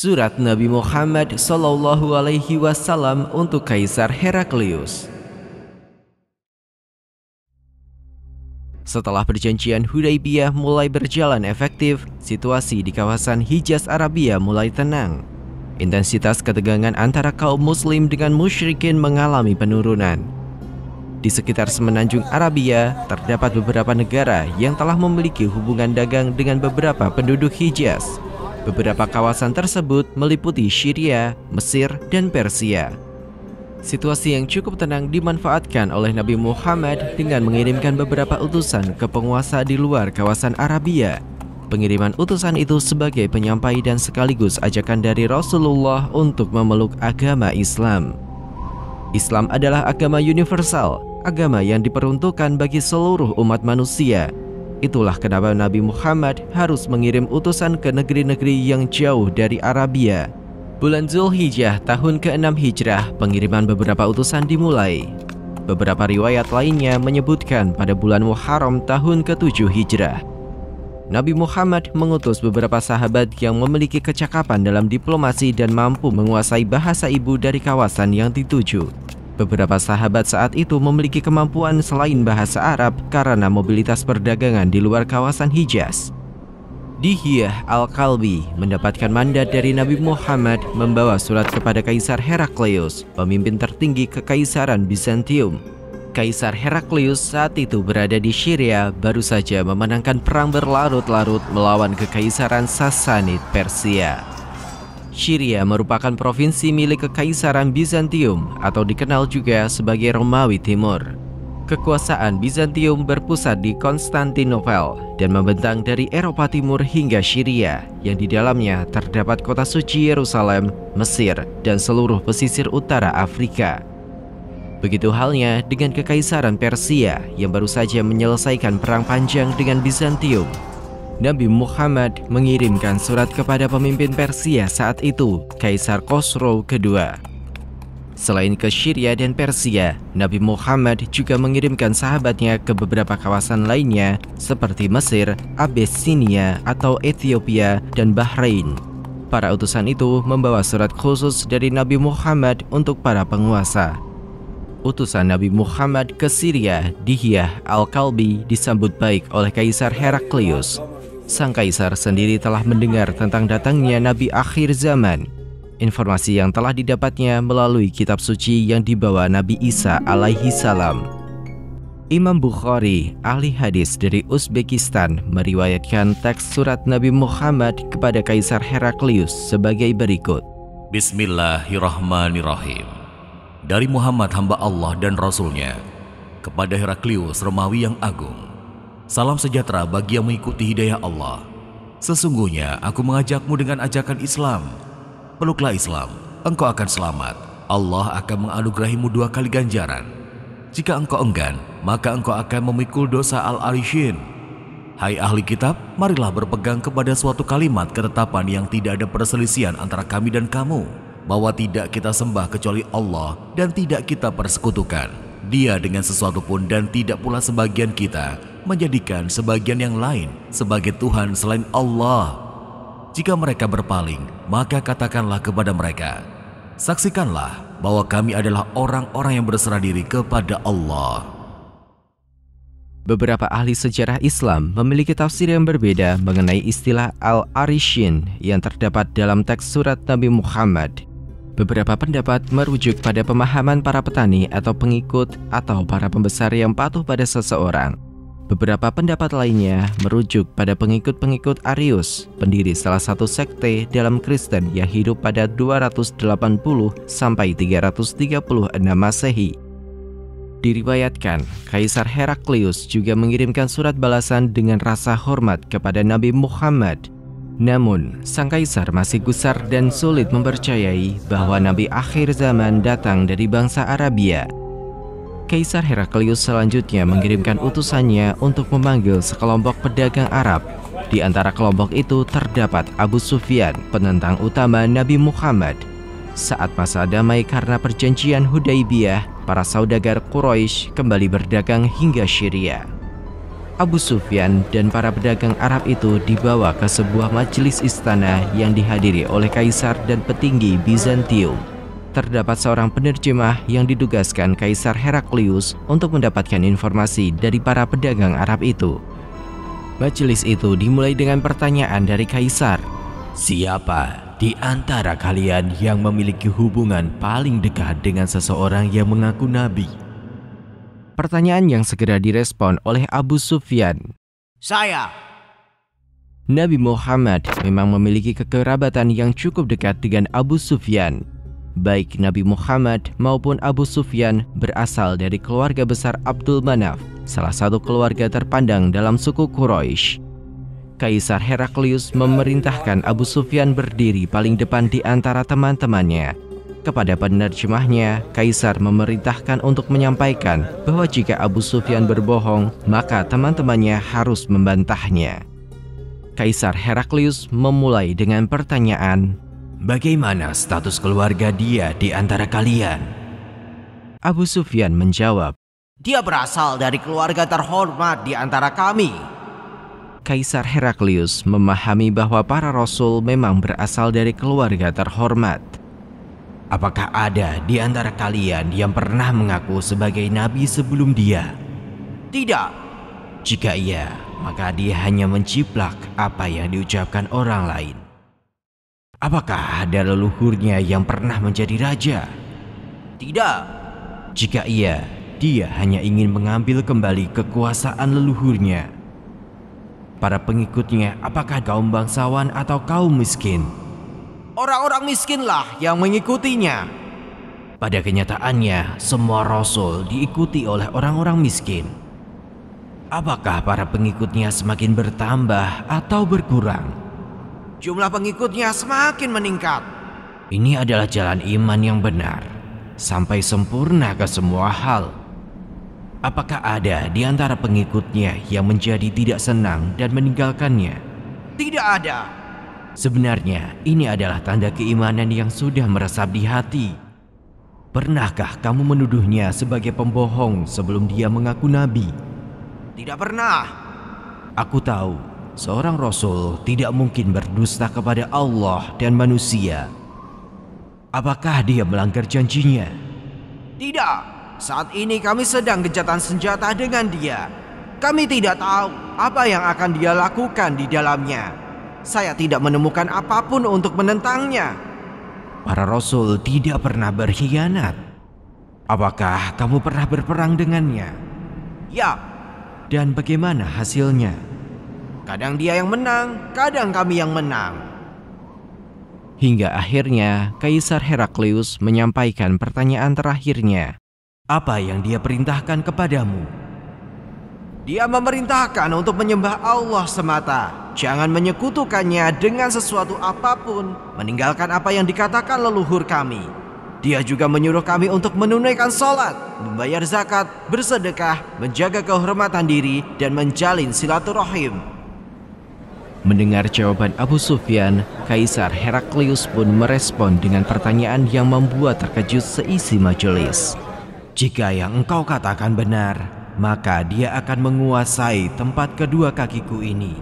Surat Nabi Muhammad SAW untuk Kaisar Heraklius. Setelah perjanjian Hudaybiyah mulai berjalan efektif, situasi di kawasan Hijaz Arabia mulai tenang. Intensitas ketegangan antara kaum muslim dengan musyrikin mengalami penurunan. Di sekitar semenanjung Arabia, terdapat beberapa negara yang telah memiliki hubungan dagang dengan beberapa penduduk Hijaz. Beberapa kawasan tersebut meliputi Syria, Mesir, dan Persia. Situasi yang cukup tenang dimanfaatkan oleh Nabi Muhammad dengan mengirimkan beberapa utusan ke penguasa di luar kawasan Arabia. Pengiriman utusan itu sebagai penyampai dan sekaligus ajakan dari Rasulullah untuk memeluk agama Islam. Islam adalah agama universal, agama yang diperuntukkan bagi seluruh umat manusia. Itulah kenapa Nabi Muhammad harus mengirim utusan ke negeri-negeri yang jauh dari Arabia. Bulan Zulhijjah tahun ke-6 Hijrah, pengiriman beberapa utusan dimulai. Beberapa riwayat lainnya menyebutkan pada bulan Muharram tahun ke-7 Hijrah. Nabi Muhammad mengutus beberapa sahabat yang memiliki kecakapan dalam diplomasi dan mampu menguasai bahasa ibu dari kawasan yang dituju. Beberapa sahabat saat itu memiliki kemampuan selain bahasa Arab karena mobilitas perdagangan di luar kawasan Hijaz. Dihyah Al-Kalbi mendapatkan mandat dari Nabi Muhammad membawa surat kepada Kaisar Heraklius, pemimpin tertinggi Kekaisaran Bizantium. Kaisar Heraklius saat itu berada di Syria, baru saja memenangkan perang berlarut-larut melawan Kekaisaran Sassanid Persia. Syria merupakan provinsi milik Kekaisaran Bizantium atau dikenal juga sebagai Romawi Timur. Kekuasaan Bizantium berpusat di Konstantinopel dan membentang dari Eropa Timur hingga Syria, yang di dalamnya terdapat kota suci Yerusalem, Mesir, dan seluruh pesisir utara Afrika. Begitu halnya dengan Kekaisaran Persia yang baru saja menyelesaikan perang panjang dengan Bizantium. Nabi Muhammad mengirimkan surat kepada pemimpin Persia saat itu, Kaisar Khosrow II. Selain ke Syria dan Persia, Nabi Muhammad juga mengirimkan sahabatnya ke beberapa kawasan lainnya seperti Mesir, Abyssinia atau Ethiopia, dan Bahrain. Para utusan itu membawa surat khusus dari Nabi Muhammad untuk para penguasa. Utusan Nabi Muhammad ke Syria, Dihyah Al-Kalbi, disambut baik oleh Kaisar Heraklius. Sang kaisar sendiri telah mendengar tentang datangnya Nabi akhir zaman. Informasi yang telah didapatnya melalui kitab suci yang dibawa Nabi Isa alaihi salam. Imam Bukhari, ahli hadis dari Uzbekistan, meriwayatkan teks surat Nabi Muhammad kepada Kaisar Heraklius sebagai berikut. Bismillahirrahmanirrahim. Dari Muhammad hamba Allah dan Rasulnya, kepada Heraklius Romawi yang agung. Salam sejahtera bagi yang mengikuti hidayah Allah. Sesungguhnya aku mengajakmu dengan ajakan Islam. Peluklah Islam, engkau akan selamat. Allah akan menganugerahimu 2 kali ganjaran. Jika engkau enggan, maka engkau akan memikul dosa al-arishin. Hai ahli kitab, marilah berpegang kepada suatu kalimat ketetapan yang tidak ada perselisihan antara kami dan kamu, bahwa tidak kita sembah kecuali Allah dan tidak kita persekutukan Dia dengan sesuatu pun, dan tidak pula sebagian kita menjadikan sebagian yang lain sebagai Tuhan selain Allah. Jika mereka berpaling, maka katakanlah kepada mereka, saksikanlah bahwa kami adalah orang-orang yang berserah diri kepada Allah. Beberapa ahli sejarah Islam memiliki tafsir yang berbeda mengenai istilah al-arishin yang terdapat dalam teks surat Nabi Muhammad. Beberapa pendapat merujuk pada pemahaman para petani atau pengikut atau para pembesar yang patuh pada seseorang. Beberapa pendapat lainnya merujuk pada pengikut-pengikut Arius, pendiri salah satu sekte dalam Kristen yang hidup pada 280 sampai 336 Masehi. Diriwayatkan, Kaisar Heraklius juga mengirimkan surat balasan dengan rasa hormat kepada Nabi Muhammad. Namun, sang kaisar masih gusar dan sulit mempercayai bahwa Nabi akhir zaman datang dari bangsa Arabia. Kaisar Heraklius selanjutnya mengirimkan utusannya untuk memanggil sekelompok pedagang Arab. Di antara kelompok itu terdapat Abu Sufyan, penentang utama Nabi Muhammad. Saat masa damai karena perjanjian Hudaybiyah, para saudagar Quraisy kembali berdagang hingga Syria. Abu Sufyan dan para pedagang Arab itu dibawa ke sebuah majelis istana yang dihadiri oleh kaisar dan petinggi Bizantium. Terdapat seorang penerjemah yang ditugaskan Kaisar Heraklius untuk mendapatkan informasi dari para pedagang Arab itu. Majelis itu dimulai dengan pertanyaan dari kaisar. Siapa di antara kalian yang memiliki hubungan paling dekat dengan seseorang yang mengaku nabi? Pertanyaan yang segera direspon oleh Abu Sufyan. Saya. Nabi Muhammad memang memiliki kekerabatan yang cukup dekat dengan Abu Sufyan. Baik Nabi Muhammad maupun Abu Sufyan berasal dari keluarga besar Abdul Manaf, salah satu keluarga terpandang dalam suku Quraisy. Kaisar Heraklius memerintahkan Abu Sufyan berdiri paling depan di antara teman-temannya. Kepada penerjemahnya, Kaisar memerintahkan untuk menyampaikan bahwa jika Abu Sufyan berbohong, maka teman-temannya harus membantahnya. Kaisar Heraklius memulai dengan pertanyaan, "Bagaimana status keluarga dia di antara kalian?" Abu Sufyan menjawab, Dia berasal dari keluarga terhormat di antara kami. Kaisar Heraklius memahami bahwa para rasul memang berasal dari keluarga terhormat. Apakah ada di antara kalian yang pernah mengaku sebagai nabi sebelum dia? Tidak. Jika iya, maka dia hanya menjiplak apa yang diucapkan orang lain. Apakah ada leluhurnya yang pernah menjadi raja? Tidak. Jika iya, dia hanya ingin mengambil kembali kekuasaan leluhurnya. Para pengikutnya, apakah kaum bangsawan atau kaum miskin? Orang-orang miskinlah yang mengikutinya. Pada kenyataannya, semua rasul diikuti oleh orang-orang miskin. Apakah para pengikutnya semakin bertambah atau berkurang? Jumlah pengikutnya semakin meningkat. Ini adalah jalan iman yang benar, sampai sempurna ke semua hal. Apakah ada di antara pengikutnya yang menjadi tidak senang dan meninggalkannya? Tidak ada. Sebenarnya ini adalah tanda keimanan yang sudah meresap di hati. Pernahkah kamu menuduhnya sebagai pembohong sebelum dia mengaku nabi? Tidak pernah. Aku tahu, seorang rasul tidak mungkin berdusta kepada Allah dan manusia. Apakah dia melanggar janjinya? Tidak. Saat ini kami sedang gencatan senjata dengan dia. Kami tidak tahu apa yang akan dia lakukan di dalamnya. Saya tidak menemukan apapun untuk menentangnya. Para rasul tidak pernah berkhianat. Apakah kamu pernah berperang dengannya? Ya. Dan bagaimana hasilnya? Kadang dia yang menang, kadang kami yang menang. Hingga akhirnya Kaisar Heraklius menyampaikan pertanyaan terakhirnya. Apa yang dia perintahkan kepadamu? Dia memerintahkan untuk menyembah Allah semata. Jangan menyekutukannya dengan sesuatu apapun. Meninggalkan apa yang dikatakan leluhur kami. Dia juga menyuruh kami untuk menunaikan sholat, membayar zakat, bersedekah, menjaga kehormatan diri, dan menjalin silaturahim. Mendengar jawaban Abu Sufyan, Kaisar Heraklius pun merespon dengan pertanyaan yang membuat terkejut seisi majelis. Jika yang engkau katakan benar, maka dia akan menguasai tempat kedua kakiku ini.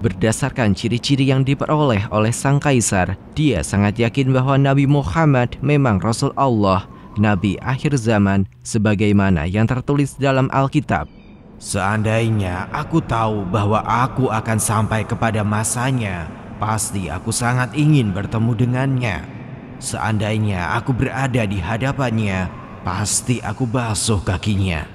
Berdasarkan ciri-ciri yang diperoleh oleh sang kaisar, dia sangat yakin bahwa Nabi Muhammad memang Rasul Allah, Nabi akhir zaman, sebagaimana yang tertulis dalam Alkitab. Seandainya aku tahu bahwa aku akan sampai kepada masanya, pasti aku sangat ingin bertemu dengannya. Seandainya aku berada di hadapannya, pasti aku basuh kakinya.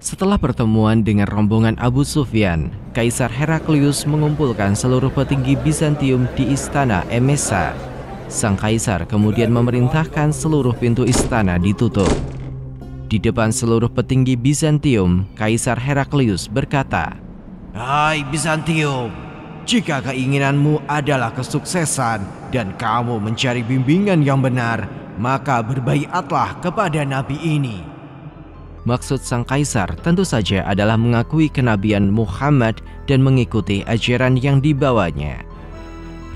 Setelah pertemuan dengan rombongan Abu Sufyan, Kaisar Heraklius mengumpulkan seluruh petinggi Bizantium di istana Emesa. Sang kaisar kemudian memerintahkan seluruh pintu istana ditutup. Di depan seluruh petinggi Bizantium, Kaisar Heraklius berkata, Hai Bizantium, jika keinginanmu adalah kesuksesan dan kamu mencari bimbingan yang benar, maka berbaiatlah kepada nabi ini. Maksud sang kaisar tentu saja adalah mengakui kenabian Muhammad dan mengikuti ajaran yang dibawanya.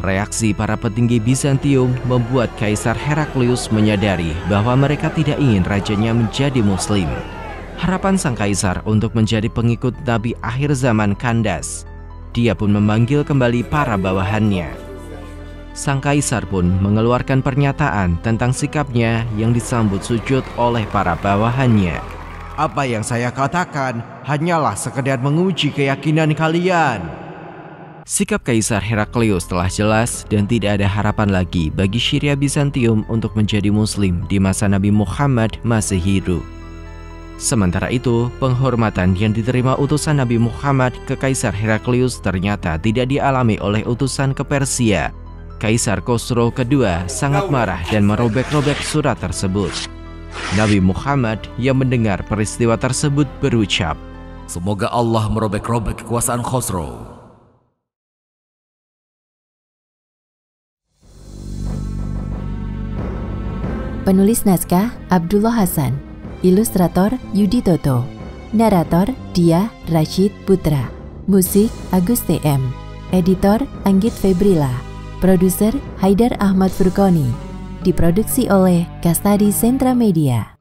Reaksi para petinggi Bizantium membuat Kaisar Heraklius menyadari bahwa mereka tidak ingin rajanya menjadi muslim. Harapan sang kaisar untuk menjadi pengikut Nabi akhir zaman kandas. Dia pun memanggil kembali para bawahannya. Sang kaisar pun mengeluarkan pernyataan tentang sikapnya yang disambut sujud oleh para bawahannya. Apa yang saya katakan hanyalah sekedar menguji keyakinan kalian. Sikap Kaisar Heraklius telah jelas dan tidak ada harapan lagi bagi Syria Bizantium untuk menjadi muslim di masa Nabi Muhammad masih hidup. Sementara itu, penghormatan yang diterima utusan Nabi Muhammad ke Kaisar Heraklius ternyata tidak dialami oleh utusan ke Persia. Kaisar Khosrow II sangat marah dan merobek-robek surat tersebut. Nabi Muhammad yang mendengar peristiwa tersebut berucap, "Semoga Allah merobek-robek kekuasaan Khosrow." Penulis naskah Abdullah Hasan, ilustrator Yudi Toto, narator Dia Rashid Putra, musik Agus TM, editor Anggit Febrila, produser Haidar Ahmad Furqoni, diproduksi oleh Kastadi Sentra Media.